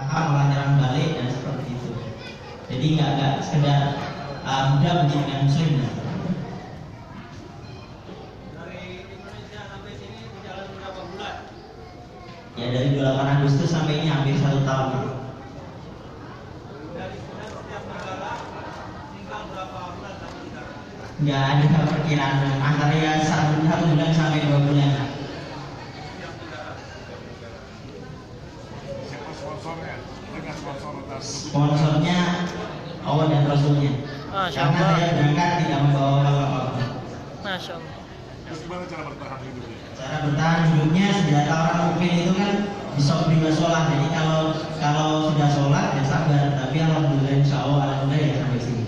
malah nyerang balik dan seperti itu. Jadi nggak sekedar mudah menjadikan muslim. Dari Indonesia sampai sini berjalan berapa bulan? Ya dari 28 Agustus sampai ini hampir 1 tahun. Dari sana setiap negara tinggal berapa bulan sampai sekarang? Nggak ada perkiraan antara ya 1 bulan sampai 2 bulan. Setiap negara. Siapa sponsornya? Dengan sponsor Sponsornya Allah dan Rasulnya. Masya Karena Allah. saya berangkat tidak membawa apa-apa. Masya Allah. Terus gimana cara bertahan hidupnya? Cara bertahan hidupnya senjata orang mukmin itu kan bisa beri sholat. Jadi kalau sudah sholat ya sabar. Tapi alhamdulillah alhamdulillah ya sampai sini.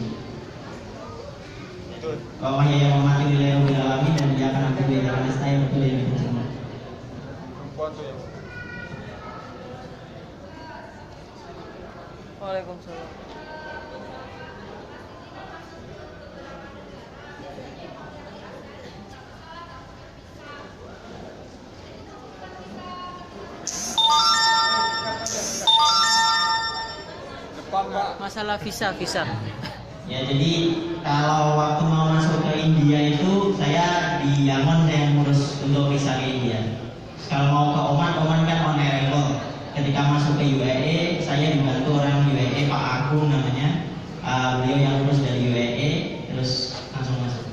Bahwa yang memati nilai alamin dan dia akan aku beda karena saya betul yang itu semua. Waalaikumsalam. Masalah visa. Ya jadi kalau waktu mau masuk ke India itu saya di Yangon saya ngurus untuk visa ke India. Kalau mau ke Oman kan on arrival. Ketika masuk ke UAE saya dibantu orang UAE Pak Agung namanya. Beliau yang ngurus dari UAE terus langsung masuk.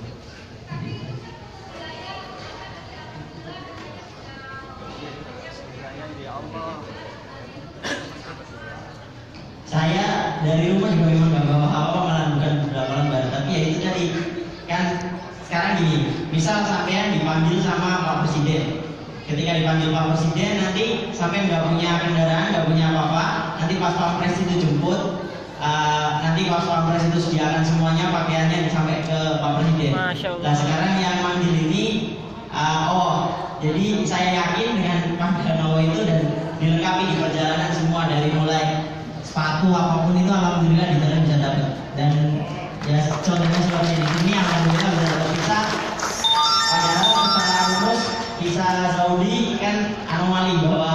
Saya dari rumah juga memang nggak bawa apa-apa, malah bukan beberapa lembar. Tapi ya itu tadi kan sekarang gini, misal sampean dipanggil sama Pak Presiden. Ketika dipanggil Pak Presiden nanti sampai nggak punya kendaraan, nggak punya apa-apa. Nanti pas Pak Pres itu jemput, nanti pas Pak Pres itu sediakan semuanya pakaiannya sampai ke Pak Presiden. Masya Allah. Nah sekarang yang manggil ini, jadi saya yakin dengan Pak Danowo itu dan dilengkapi di perjalanan semua dari mulai sepatu apapun itu alhamdulillah di sana bisa dapat. Dan ya contohnya seperti di sini alhamdulillah bisa dapat visa. Padahal secara umum visa Saudi kan anomali bahwa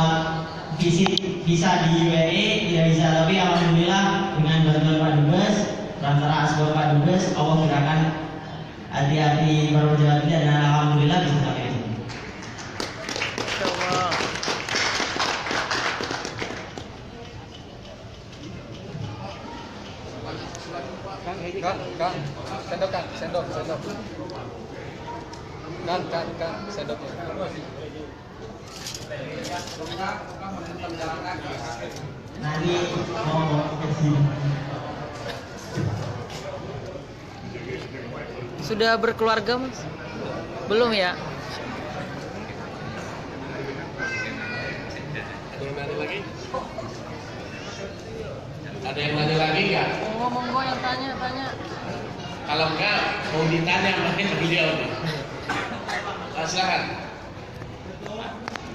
visa di UAE tidak bisa, tapi alhamdulillah dengan bantuan Pak Dubes, perantara asbab Pak Dubes, Allah gerakan hati-hati para pejabat dan alhamdulillah bisa sampai sini. Masya Allah. Kang, sendok Kang, sendok. Kang, sendoknya. Nanti mau ke sini. Sudah berkeluarga Mas? Belum ya? Ada yang nanya lagi nggak? Monggo yang tanya. Kalau enggak, mau ditanya makin beliau nih. Silakan.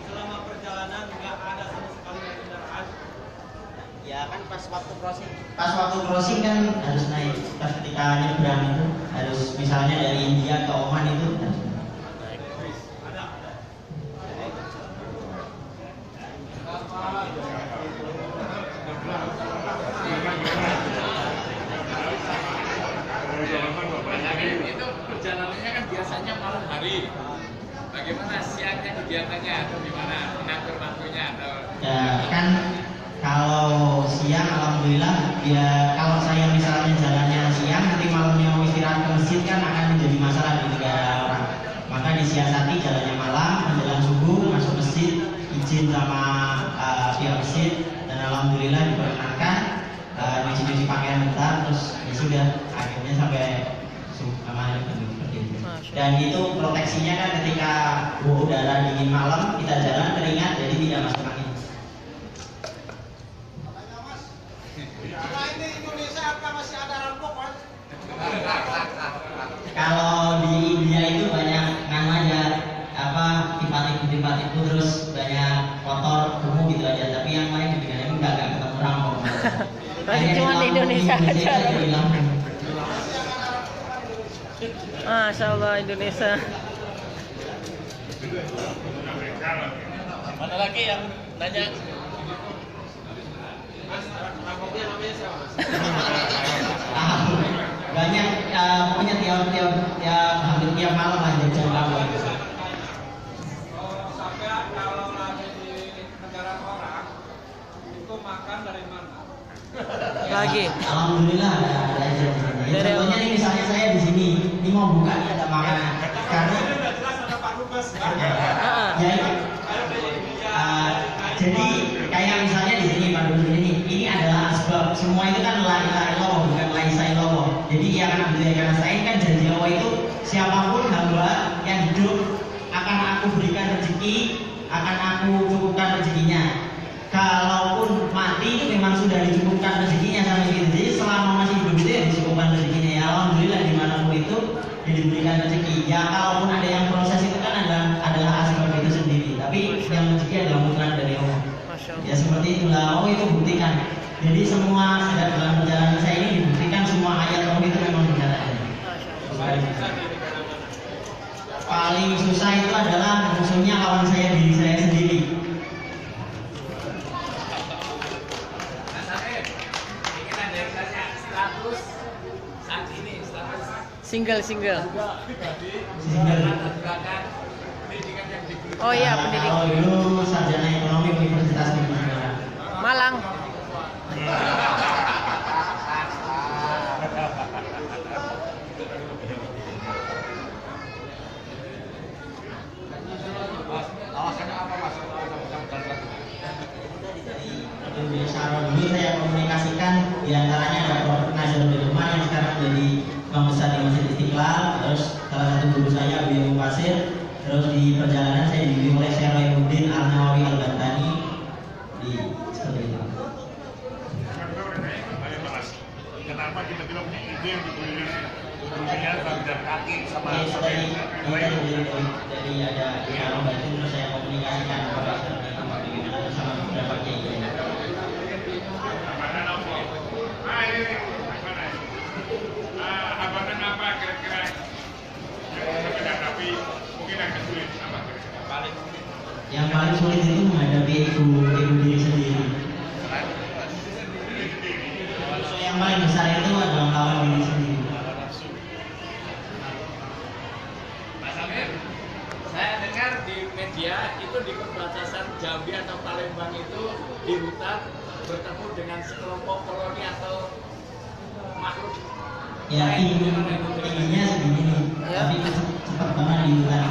Selama perjalanan nggak ada sama sekali kendaraan. Ya kan pas waktu crossing kan harus naik. Pas ketika nyebrang itu harus misalnya dari India ke Oman itu harus naik. Itu perjalanannya kan biasanya malam hari. Bagaimana siangnya kegiatannya atau gimana? Mengatur waktunya atau? Ya kan kalau siang alhamdulillah ya kalau saya misalnya jalannya siang nanti malamnya mau istirahat ke masjid kan akan menjadi masalah di negara orang. Maka disiasati jalannya malam menjelang subuh masuk masjid izin sama pihak masjid dan alhamdulillah diperkenankan nyuci pakaian bentar terus ya sudah akhirnya sampai maghrib seperti itu. Dan itu proteksinya kan ketika udara dingin malam kita jalan teringat jadi tidak masuk angin. Apa ini Indonesia apa masih ada rampok Mas? Kalau di India itu banyak namanya tipe-tipe terus banyak kotor kumuh gitu aja. Tapi yang lain di negara ini nggak ketemu rampok. Berarti cuma di Indonesia aja. Masya Allah Indonesia. Mana lagi yang nanya? Rampoknya namanya siapa mas? Tahu. Banyak pokoknya tiap hampir tiap malam lah jajan rampok itu. Sampai kalau lagi di negara orang itu makan dari mana? Lagi. Alhamdulillah ada aja di sini. Ya, Dari contohnya nih misalnya saya di sini, ini mau buka nih ada makanan. Karena Udah jelas ada Pak Dubes. Heeh. ya jadi kayak misalnya di sini Pak Dubes ini adalah asbab. Semua itu kan la ilaha illallah bukan la ilaha illallah. Jadi ya kan Abdullah karena saya kan janji Allah itu siapapun hamba yang hidup akan aku berikan rezeki, akan aku cukupkan rezekinya. Kalaupun mati itu memang sudah dicukupkan rezekinya sama gitu. Jadi selama masih hidup itu ya dicukupkan rezekinya. Ya alhamdulillah dimanapun itu ya diberikan rezeki. Ya kalaupun ada yang proses itu kan adalah asbab itu sendiri. Tapi yang rezeki adalah mutlak dari Allah. Masya Allah. Ya seperti itulah. Oh itu buktikan. Jadi semua dalam perjalanan saya ini dibuktikan semua ayat Allah itu memang benar adanya. Paling susah itu adalah musuhnya lawan saya diri saya sendiri. Mas Amir, ingin ada yang tanya status saat ini, status Single. Sehingga latar belakang pendidikan yang diberikan. Oh iya, pendidik. Kalau dulu sarjana ekonomi Universitas Diponegoro. Malang. Alasannya apa mas? Dari Syarah dulu saya komunikasikan diantaranya ada Prof. Nazarudin Umar yang sekarang jadi imam besar di Masjid Istiqlal, terus salah satu guru saya Abu Pasir, terus di perjalanan saya dibimbing oleh Syekh Raimuddin Al-Nawawi Al-Bantani di seperti itu. Ayo Mas, kenapa kita tidak punya ide untuk rilis dunia dan kaki sama Oke, sama dari ada yang batin terus saya komunikasikan kepada bagaimana bersama beberapa kiai. Hambatan apa kira-kira yang menghadapi mungkin agak sulit apa kira-kira paling Yang paling sulit itu menghadapi ego diri sendiri. Musuh yang paling besar itu adalah melawan diri sendiri. Mas Amir, saya dengar di media itu di perbatasan Jambi atau Palembang itu di hutan bertemu dengan sekelompok koloni atau makhluk. Ya tingginya segini nih, tapi cepat banget di hutan.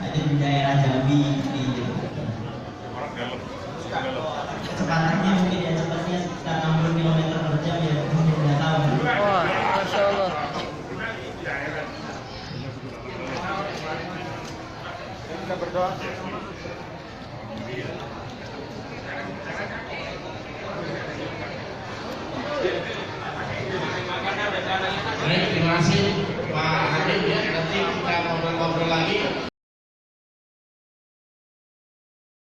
Itu di daerah Jambi di orang dalam dalam kecepatannya mungkin ya cepatnya sekitar 60 km per jam ya mungkin nggak tahu. Wah, Masya Allah. Kita berdoa. Baik, terima kasih Pak Hakim ya. Nanti kita ngobrol-ngobrol lagi.